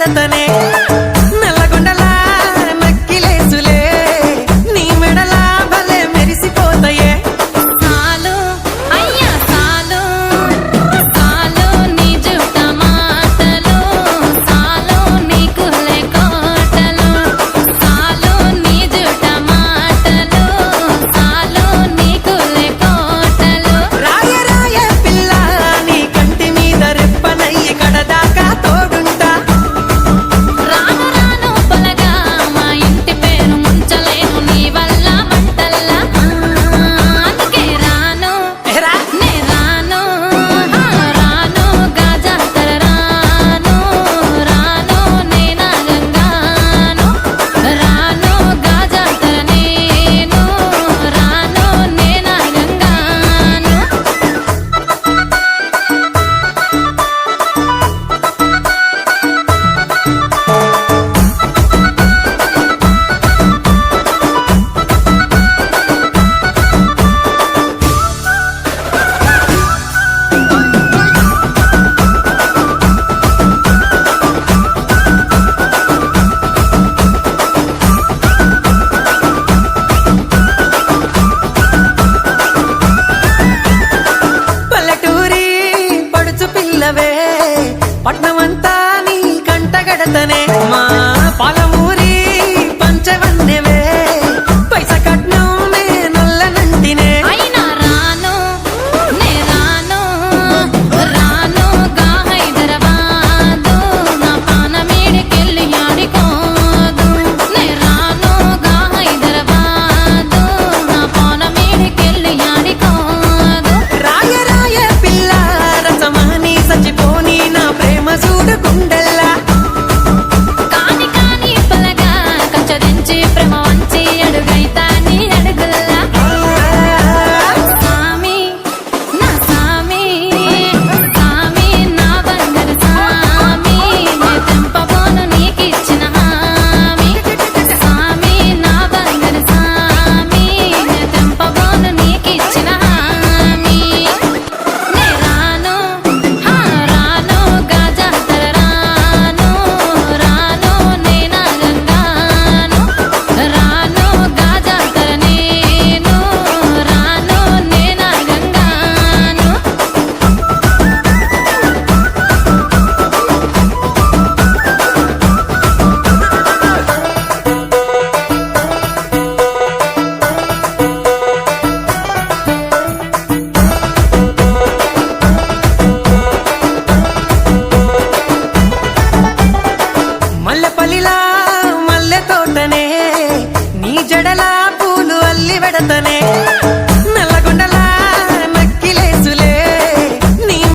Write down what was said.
కడతనే నల్లగొండలా నక్కిలేసులే నీ మెడలా భలే మెరిసిపోతాయే సాలు అయ్యా సాలు సాలు నీ జుట్ట మాటలు సాలు నీకు కోటలు సాలు నీ జుట్ట మాటలు సాలు నీకు కోటలు రాయ రాయ పిల్ల నీ కంటి మీద రెప్పనయ్యి కడదాకా తోడుంటా రాను రాను పొలగా మా ఇంటి పేరు ముంచలేను నీ వల్ల మంటల్లా అందుకే రాను ఎరా నే రాను రాను గాజాతర రాను రాను నేనా గంగాను రాను గాజాతర నేను రాను నేనా గంగాను పల్లెటూరి పడుచు పిల్లవే పట్నమంతా నీ కంటగడతనే మా పాలమూరి పంచవన్నెవే పైస కట్నం నే నొల్లనంటినే అయినా రాను నే రాను రాను గా హైదరాబాదు నా పానమేడికెళ్ళి ఆడుకోదు నే రాను గా హైదరాబాదు నా పానమేడికెళ్ళి ఆడుకోదు రాయ రాయ పిల్ల రసమాని సచిపోని నా ప్రేమ చూడుకుండల్లా కాని కాని పలగా కచ్చరించి ప్రేమ వంచి అడుగైతా నీ అడుగుల్లా సామి నా సామి సామి నా బంగారు సామి నే తెంపబోను నీకిచ్చిన హామీ సామి నా బంగారు సామి నే తెంపబోను నీకిచ్చిన హామీ నే రాను రాను గాజాతర రాను రాను నేనా గంగాను రాను గాజాతర నేను రాను నేనా గంగాను మల్లెపల్లిలా మల్లె తోటనే నీ జడలా పూలు అల్లి వెడతనే